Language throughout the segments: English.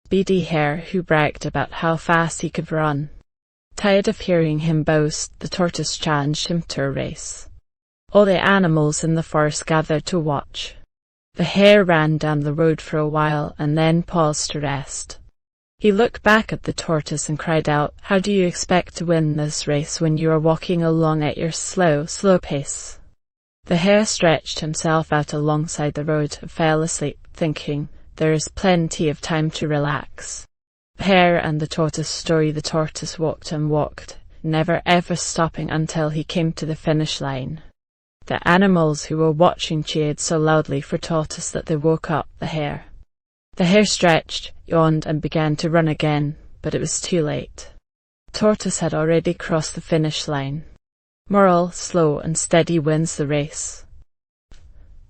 speedy hare who bragged about how fast he could run. Tired of hearing him boast, the tortoise challenged him to a race. All the animals in the forest gathered to watch. The hare ran down the road for a while and then paused to rest. He looked back at the tortoise and cried out, "How do you expect to win this race when you are walking along at your slow pace?" The hare stretched himself out alongside the road and fell asleep, thinking, "There is plenty of time to relax." The hare and the tortoise story. The tortoise walked and walked, never ever stopping until he came to the finish line. The animals who were watching cheered so loudly for Tortoise that they woke up the hare. The hare stretched, yawned, and began to run again, but it was too late. Tortoise had already crossed the finish line. Moral: slow and steady wins the race.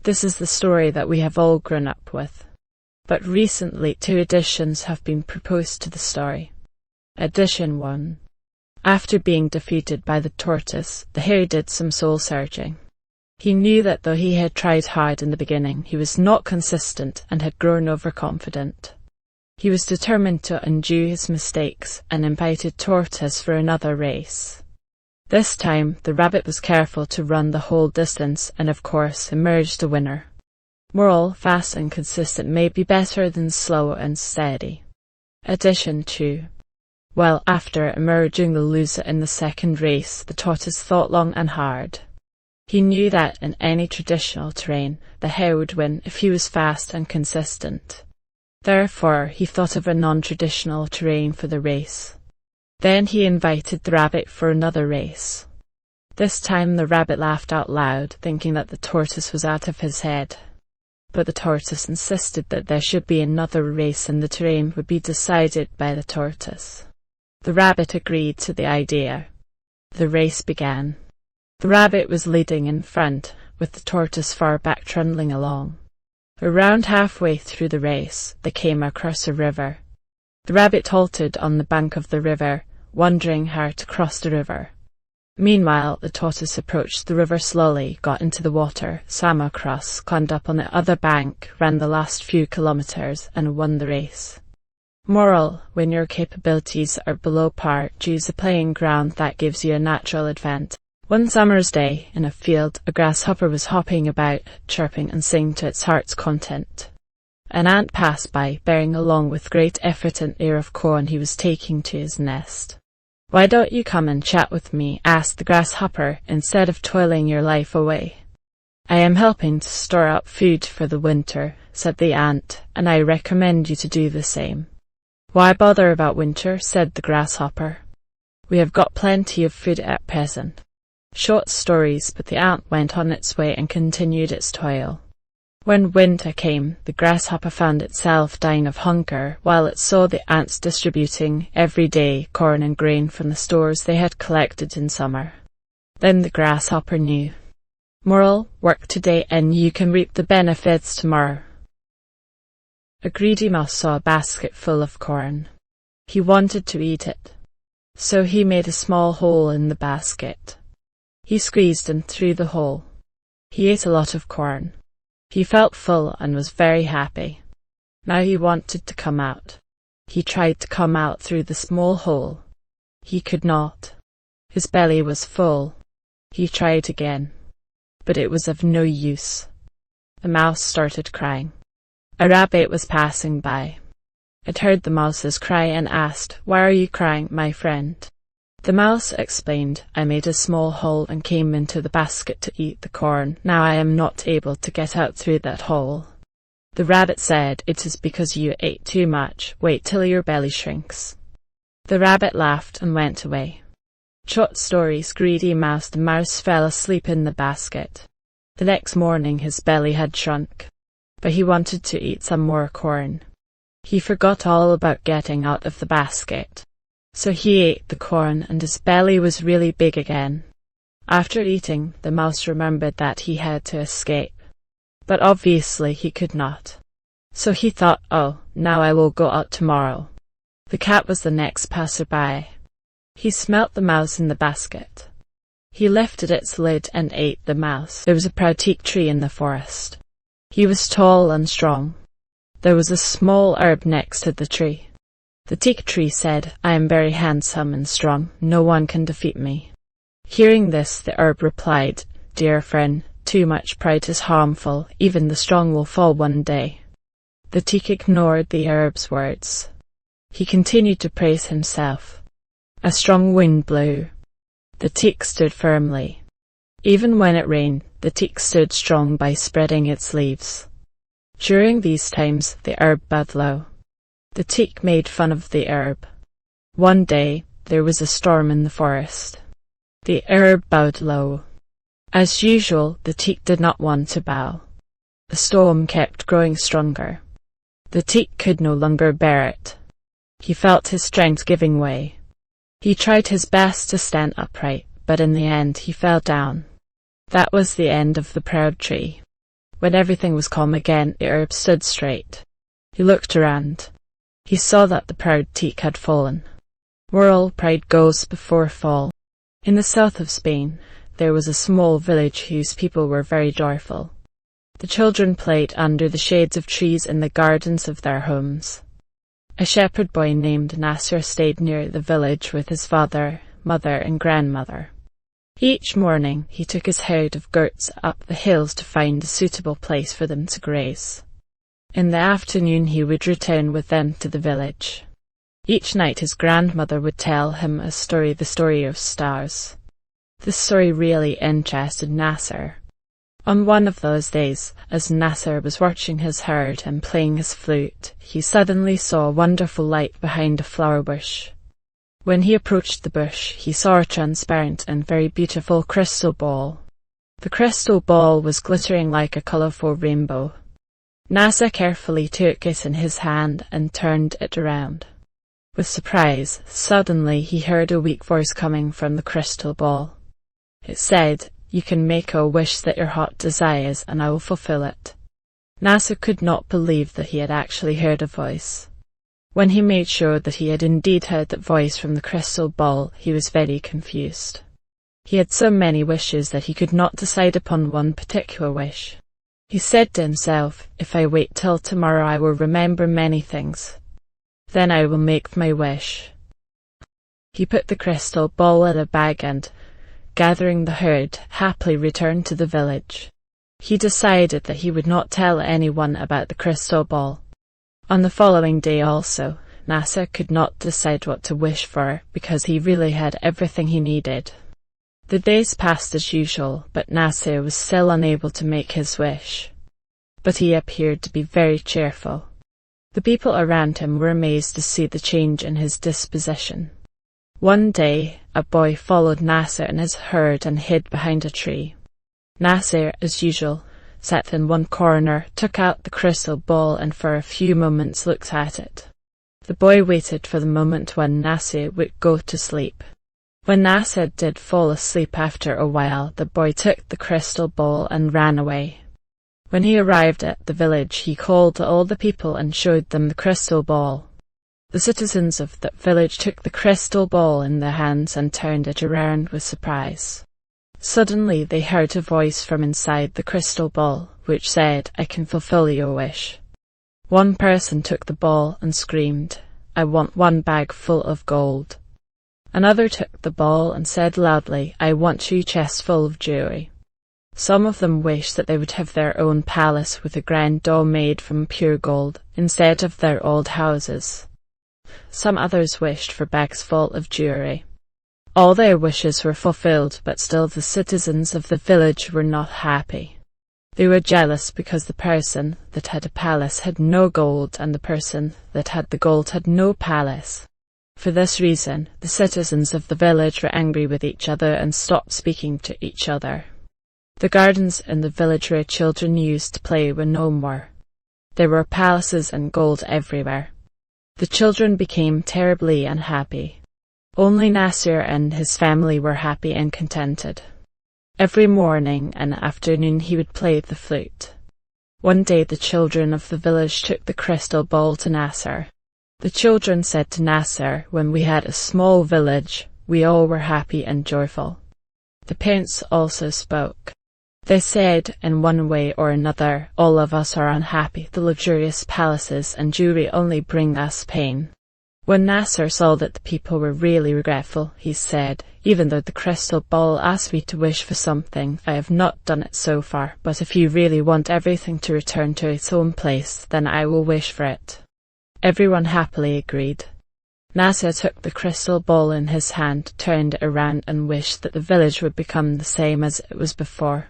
This is the story that we have all grown up with. But recently 2 additions have been proposed to the story. Addition 1. After being defeated by the tortoise, the hare did some soul-searching. He knew that though he had tried hard in the beginning, he was not consistent and had grown overconfident. He was determined to undo his mistakes and invited Tortoise for another race. This time, the rabbit was careful to run the whole distance and of course emerged a winner. Moral: fast and consistent may be better than slow and steady. Addition 2. Well, after emerging the loser in the second race, the tortoise thought long and hard. He knew that in any traditional terrain, the hare would win if he was fast and consistent. Therefore, he thought of a non-traditional terrain for the race. Then he invited the rabbit for another race. This time the rabbit laughed out loud, thinking that the tortoise was out of his head. But the tortoise insisted that there should be another race and the terrain would be decided by the tortoise. The rabbit agreed to the idea. The race began. The rabbit was leading in front, with the tortoise far back trundling along. Around halfway through the race, they came across a river. The rabbit halted on the bank of the river, wondering how to cross the river. Meanwhile, the tortoise approached the river slowly, got into the water, swam across, climbed up on the other bank, ran the last few kilometers, and won the race. Moral: when your capabilities are below par, choose a playing ground that gives you a natural advantage. One summer's day, in a field, a grasshopper was hopping about, chirping and singing to its heart's content. An ant passed by, bearing along with great effort an ear of corn he was taking to his nest. "Why don't you come and chat with me?" asked the grasshopper, "instead of toiling your life away?" "I am helping to store up food for the winter," said the ant, "and I recommend you to do the same." "Why bother about winter?" said the grasshopper. "We have got plenty of food at present." Short stories, but the ant went on its way and continued its toil. When winter came, the grasshopper found itself dying of hunger, while it saw the ants distributing every day corn and grain from the stores they had collected in summer. Then the grasshopper knew. Moral: work today and you can reap the benefits tomorrow. A greedy mouse saw a basket full of corn. He wanted to eat it. So he made a small hole in the basket. He squeezed and through the hole. He ate a lot of corn. He felt full and was very happy. Now he wanted to come out. He tried to come out through the small hole. He could not. His belly was full. He tried again. But it was of no use. The mouse started crying. A rabbit was passing by. It heard the mouse's cry and asked, "Why are you crying, my friend?" The mouse explained, "I made a small hole and came into the basket to eat the corn. Now I am not able to get out through that hole." The rabbit said, "It is because you ate too much. Wait till your belly shrinks." The rabbit laughed and went away. Short stories. Greedy mouse. The mouse fell asleep in the basket. The next morning his belly had shrunk, but he wanted to eat some more corn. He forgot all about getting out of the basket. So he ate the corn and his belly was really big again. After eating, the mouse remembered that he had to escape. But obviously he could not. So he thought, "Oh, now I will go out tomorrow." The cat was the next passerby. He smelt the mouse in the basket. He lifted its lid and ate the mouse. There was a proud teak tree in the forest. He was tall and strong. There was a small herb next to the tree. The teak tree said, "I am very handsome and strong. No one can defeat me." Hearing this, the herb replied, "Dear friend, too much pride is harmful. Even the strong will fall one day." The teak ignored the herb's words. He continued to praise himself. A strong wind blew. The teak stood firmly. Even when it rained, the teak stood strong by spreading its leaves. During these times, the herb bowed low. The teak made fun of the herb. One day, there was a storm in the forest. The herb bowed low. As usual, the teak did not want to bow. The storm kept growing stronger. The teak could no longer bear it. He felt his strength giving way. He tried his best to stand upright, but in the end he fell down. That was the end of the proud tree. When everything was calm again, the herb stood straight. He looked around. He saw that the proud teak had fallen. Moral: pride goes before fall. In the south of Spain, there was a small village whose people were very joyful. The children played under the shades of trees in the gardens of their homes. A shepherd boy named Nasser stayed near the village with his father, mother, and grandmother. Each morning he took his herd of goats up the hills to find a suitable place for them to graze. In the afternoon he would return with them to the village. Each night his grandmother would tell him the story of stars. This story really interested Nasser. On one of those days, as Nasser was watching his herd and playing his flute, he suddenly saw a wonderful light behind a flower bush. When he approached the bush, he saw a transparent and very beautiful crystal ball. The crystal ball was glittering like a colorful rainbow. Nasser carefully took it in his hand and turned it around. With surprise, suddenly he heard a weak voice coming from the crystal ball. It said, "You can make a wish that your heart desires, and I will fulfill it." Nasser could not believe that he had actually heard a voice. When he made sure that he had indeed heard that voice from the crystal ball, he was very confused. He had so many wishes that he could not decide upon one particular wish. He said to himself, "If I wait till tomorrow, I will remember many things. Then I will make my wish." He put the crystal ball in a bag and, gathering the herd, happily returned to the village. He decided that he would not tell anyone about the crystal ball. On the following day also, Nasser could not decide what to wish for because he really had everything he needed. The days passed as usual, but Nasser was still unable to make his wish. But he appeared to be very cheerful. The people around him were amazed to see the change in his disposition. One day, a boy followed Nasser and his herd and hid behind a tree. Nasser, as usual, sat in one corner, took out the crystal ball and for a few moments looked at it. The boy waited for the moment when Nasser would go to sleep. When Nasser did fall asleep after a while, the boy took the crystal ball and ran away. When he arrived at the village, he called all the people and showed them the crystal ball. The citizens of that village took the crystal ball in their hands and turned it around with surprise. Suddenly they heard a voice from inside the crystal ball, which said, "I can fulfill your wish." One person took the ball and screamed, "I want 1 bag full of gold." Another took the ball and said loudly, "I want 2 chests full of jewelry." Some of them wished that they would have their own palace with a grand dome made from pure gold, instead of their old houses. Some others wished for bags full of jewelry. All their wishes were fulfilled, but still the citizens of the village were not happy. They were jealous because the person that had a palace had no gold and the person that had the gold had no palace. For this reason, the citizens of the village were angry with each other and stopped speaking to each other. The gardens in the village where children used to play were no more. There were palaces and gold everywhere. The children became terribly unhappy. Only Nasser and his family were happy and contented. Every morning and afternoon he would play the flute. One day the children of the village took the crystal ball to Nasser. The children said to Nasser, "When we had a small village, we all were happy and joyful." The parents also spoke. They said, in one way or another, all of us are unhappy. The luxurious palaces and jewelry only bring us pain. When Nasser saw that the people were really regretful, he said, even though the crystal ball asked me to wish for something, I have not done it so far, but if you really want everything to return to its own place, then I will wish for it. Everyone happily agreed. Nasser took the crystal ball in his hand, turned it around and wished that the village would become the same as it was before.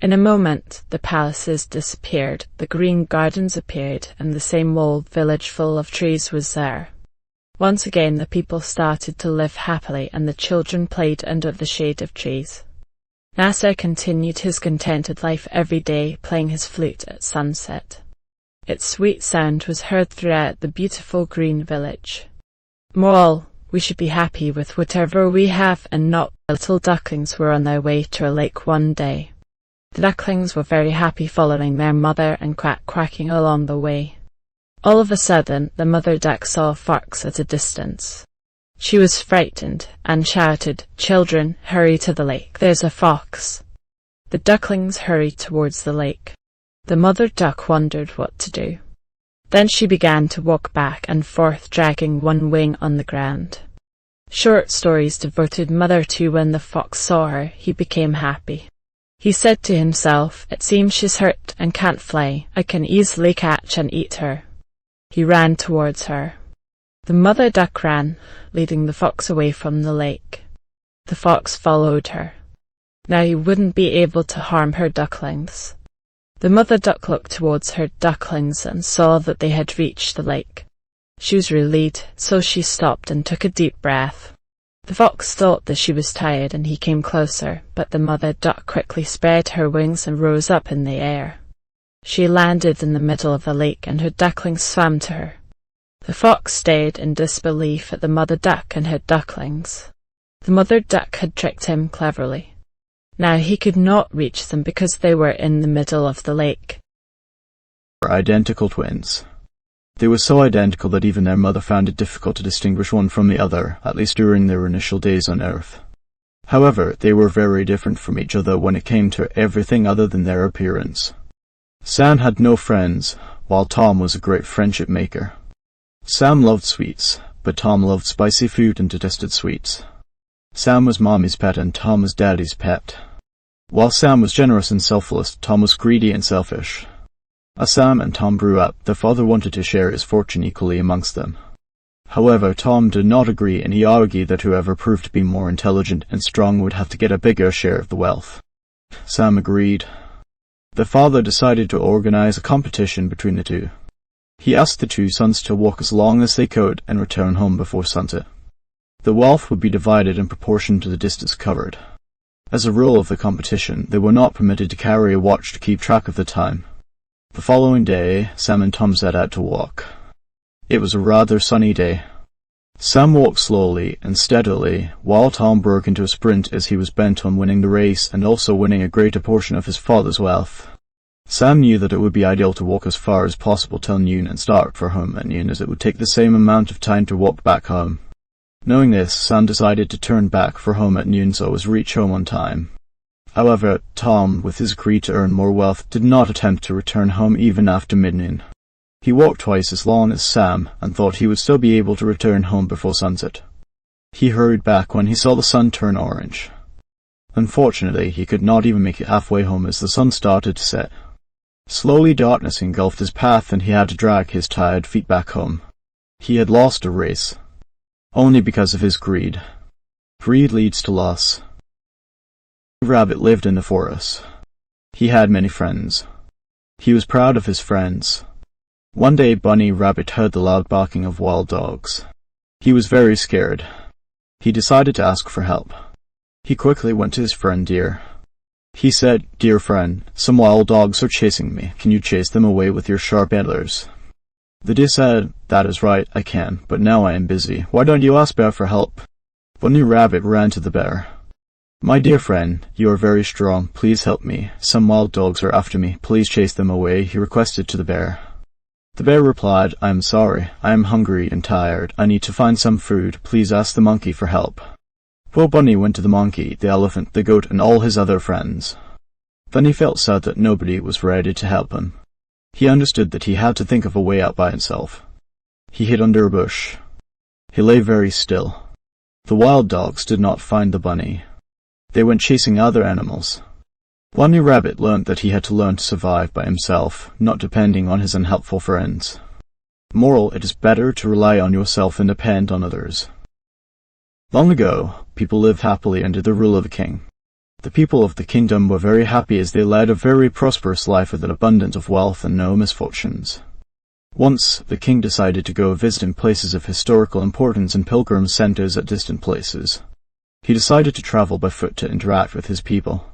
In a moment, the palaces disappeared, the green gardens appeared, and the same old village full of trees was there. Once again the people started to live happily, and the children played under the shade of trees. Nasser continued his contented life every day, playing his flute at sunset. Its sweet sound was heard throughout the beautiful green village. Moral: we should be happy with whatever we have and not. Little ducklings were on their way to a lake one day. The ducklings were very happy following their mother and quacking along the way. All of a sudden, the mother duck saw a fox at a distance. She was frightened and shouted, "Children, hurry to the lake, there's a fox." The ducklings hurried towards the lake. The mother duck wondered what to do. Then she began to walk back and forth, dragging one wing on the ground. Short stories devoted mother to. When the fox saw her, he became happy. He said to himself, "It seems she's hurt and can't fly. I can easily catch and eat her." He ran towards her. The mother duck ran, leading the fox away from the lake. The fox followed her. Now he wouldn't be able to harm her ducklings. The mother duck looked towards her ducklings and saw that they had reached the lake. She was relieved, so she stopped and took a deep breath. The fox thought that she was tired and he came closer, but the mother duck quickly spread her wings and rose up in the air. She landed in the middle of the lake and her ducklings swam to her. The fox stared in disbelief at the mother duck and her ducklings. The mother duck had tricked him cleverly. Now he could not reach them because they were in the middle of the lake. Identical twins. They were so identical that even their mother found it difficult to distinguish one from the other, at least during their initial days on Earth. However, they were very different from each other when it came to everything other than their appearance. Sam had no friends, while Tom was a great friendship maker. Sam loved sweets, but Tom loved spicy food and detested sweets. Sam was Mommy's pet and Tom was Daddy's pet. While Sam was generous and selfless, Tom was greedy and selfish. As Sam and Tom grew up, their father wanted to share his fortune equally amongst them. However, Tom did not agree, and he argued that whoever proved to be more intelligent and strong would have to get a bigger share of the wealth. Sam agreed. The father decided to organize a competition between the two. He asked the two sons to walk as long as they could and return home before sunset. The wealth would be divided in proportion to the distance covered. As a rule of the competition, they were not permitted to carry a watch to keep track of the time. The following day, Sam and Tom set out to walk. It was a rather sunny day. Sam walked slowly and steadily, while Tom broke into a sprint as he was bent on winning the race and also winning a greater portion of his father's wealth. Sam knew that it would be ideal to walk as far as possible till noon and start for home at noon, as it would take the same amount of time to walk back home. Knowing this, Sam decided to turn back for home at noon so as to reach home on time. However, Tom, with his greed to earn more wealth, did not attempt to return home even after midnoon. He walked twice as long as Sam and thought he would still be able to return home before sunset. He hurried back when he saw the sun turn orange. Unfortunately, he could not even make it halfway home as the sun started to set. Slowly darkness engulfed his path and he had to drag his tired feet back home. He had lost a race. Only because of his greed. Greed leads to loss. Rabbit lived in the forest. He had many friends. He was proud of his friends. One day Bunny Rabbit heard the loud barking of wild dogs. He was very scared. He decided to ask for help. He quickly went to his friend Deer. He said, "Dear friend, some wild dogs are chasing me. Can you chase them away with your sharp antlers?" The deer said, "That is right, I can, but now I am busy. Why don't you ask Bear for help?" Bunny Rabbit ran to the bear. "My dear friend, you are very strong. Please help me. Some wild dogs are after me. Please chase them away," he requested to the bear. The bear replied, "I am sorry. I am hungry and tired. I need to find some food. Please ask the monkey for help." Poor Bunny went to the monkey, the elephant, the goat, and all his other friends. Then he felt sad that nobody was ready to help him. He understood that he had to think of a way out by himself. He hid under a bush. He lay very still. The wild dogs did not find the bunny. They went chasing other animals. Bunny Rabbit learned that he had to learn to survive by himself, not depending on his unhelpful friends. Moral: it is better to rely on yourself and depend on others. Long ago, people lived happily under the rule of a king. The people of the kingdom were very happy as they led a very prosperous life with an abundance of wealth and no misfortunes. Once, the king decided to go visiting places of historical importance and pilgrim centers at distant places. He decided to travel by foot to interact with his people.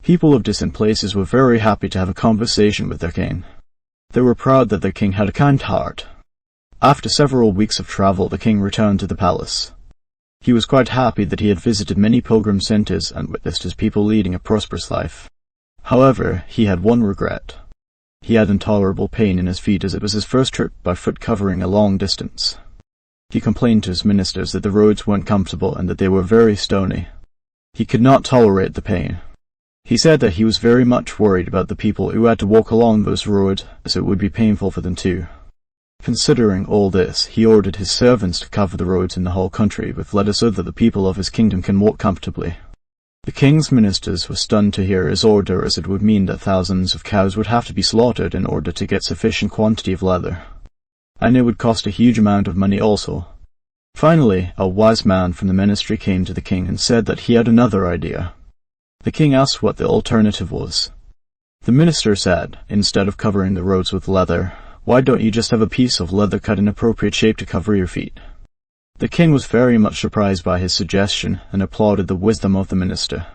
People of distant places were very happy to have a conversation with their king. They were proud that their king had a kind heart. After several weeks of travel, the king returned to the palace. He was quite happy that he had visited many pilgrim centers and witnessed his people leading a prosperous life. However, he had one regret. He had intolerable pain in his feet as it was his first trip by foot covering a long distance. He complained to his ministers that the roads weren't comfortable and that they were very stony. He could not tolerate the pain. He said that he was very much worried about the people who had to walk along those roads, as it would be painful for them too. Considering all this, he ordered his servants to cover the roads in the whole country with letters so that the people of his kingdom can walk comfortably. The king's ministers were stunned to hear his order, as it would mean that thousands of cows would have to be slaughtered in order to get sufficient quantity of leather. And it would cost a huge amount of money also. Finally, a wise man from the ministry came to the king and said that he had another idea. The king asked what the alternative was. The minister said, instead of covering the roads with leather, why don't you just have a piece of leather cut in appropriate shape to cover your feet? The king was very much surprised by his suggestion and applauded the wisdom of the minister.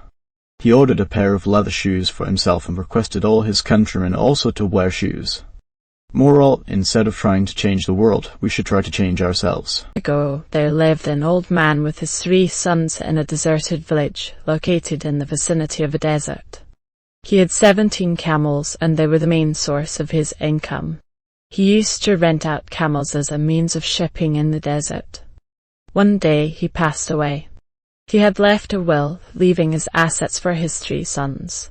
He ordered a pair of leather shoes for himself and requested all his countrymen also to wear shoes. Moral: instead of trying to change the world, we should try to change ourselves. Ago, there lived an old man with his 3 sons in a deserted village located in the vicinity of a desert. He had 17 camels, and they were the main source of his income. He used to rent out camels as a means of shipping in the desert. One day he passed away. He had left a will, leaving his assets for his 3 sons.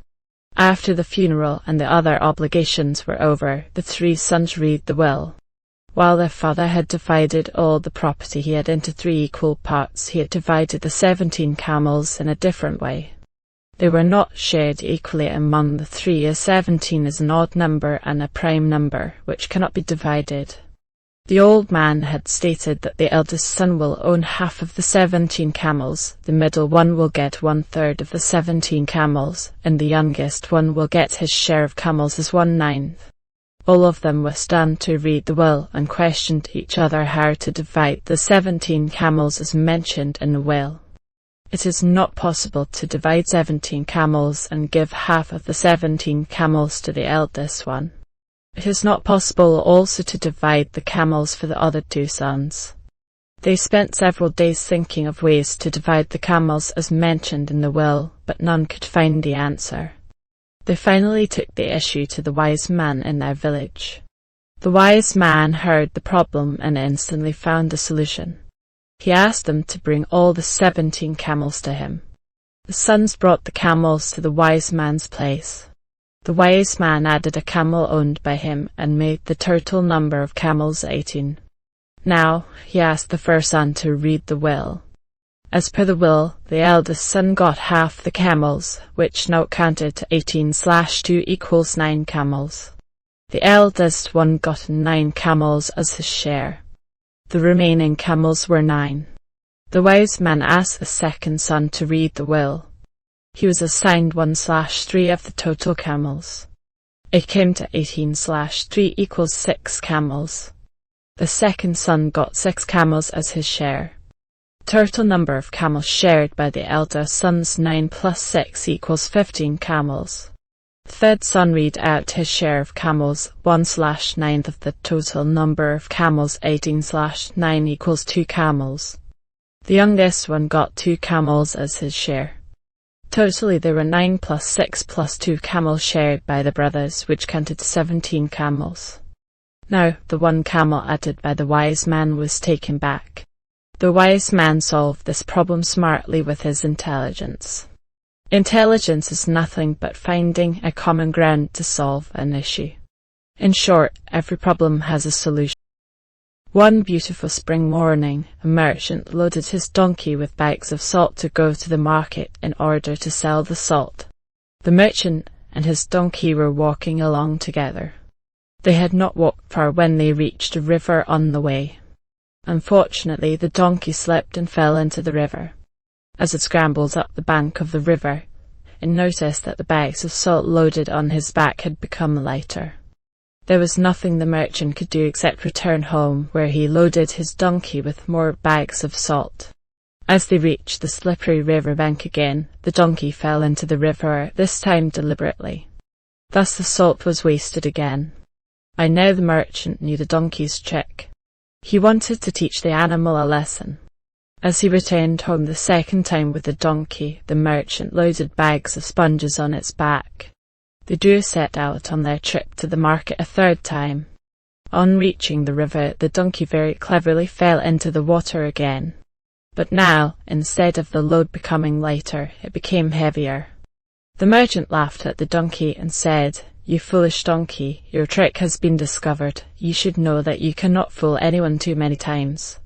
After the funeral and the other obligations were over, the 3 sons read the will. While their father had divided all the property he had into 3 equal parts, he had divided the 17 camels in a different way. They were not shared equally among the 3, as 17 is an odd number and a prime number, which cannot be divided. The old man had stated that the eldest son will own half of the 17 camels, the middle one will get 1/3 of the 17 camels, and the youngest one will get his share of camels as 1/9. All of them were stunned to read the will and questioned each other how to divide the 17 camels as mentioned in the will. It is not possible to divide 17 camels and give half of the 17 camels to the eldest one. It is not possible also to divide the camels for the other 2 sons. They spent several days thinking of ways to divide the camels as mentioned in the will, but none could find the answer. They finally took the issue to the wise man in their village. The wise man heard the problem and instantly found a solution. He asked them to bring all the 17 camels to him. The sons brought the camels to the wise man's place. The wise man added a camel owned by him and made the total number of camels 18. Now, he asked the first son to read the will. As per the will, the eldest son got half the camels, which now counted to 18/2 equals 9 camels. The eldest one got 9 camels as his share. The remaining camels were 9. The wise man asked the second son to read the will. He was assigned 1/3 of the total camels. It came to 18/3 equals 6 camels. The second son got 6 camels as his share. Total number of camels shared by the elder son's 9 plus 6 equals 15 camels. The third son read out his share of camels, 1/9 of the total number of camels, 18/9 equals 2 camels. The youngest one got 2 camels as his share. Totally there were 9 plus 6 plus 2 camels shared by the brothers, which counted to 17 camels. Now, the 1 camel added by the wise man was taken back. The wise man solved this problem smartly with his intelligence. Intelligence is nothing but finding a common ground to solve an issue. In short, every problem has a solution. One beautiful spring morning, a merchant loaded his donkey with bags of salt to go to the market in order to sell the salt. The merchant and his donkey were walking along together. They had not walked far when they reached a river on the way. Unfortunately, the donkey slipped and fell into the river. As it scrambled up the bank of the river, it noticed that the bags of salt loaded on his back had become lighter. There was nothing the merchant could do except return home, where he loaded his donkey with more bags of salt. As they reached the slippery river bank again, the donkey fell into the river, this time deliberately. Thus the salt was wasted again. By now the merchant knew the donkey's trick. He wanted to teach the animal a lesson. As he returned home the second time with the donkey, the merchant loaded bags of sponges on its back. The duo set out on their trip to the market a third time. On reaching the river, the donkey very cleverly fell into the water again. But now, instead of the load becoming lighter, it became heavier. The merchant laughed at the donkey and said, "You foolish donkey, your trick has been discovered. You should know that you cannot fool anyone too many times."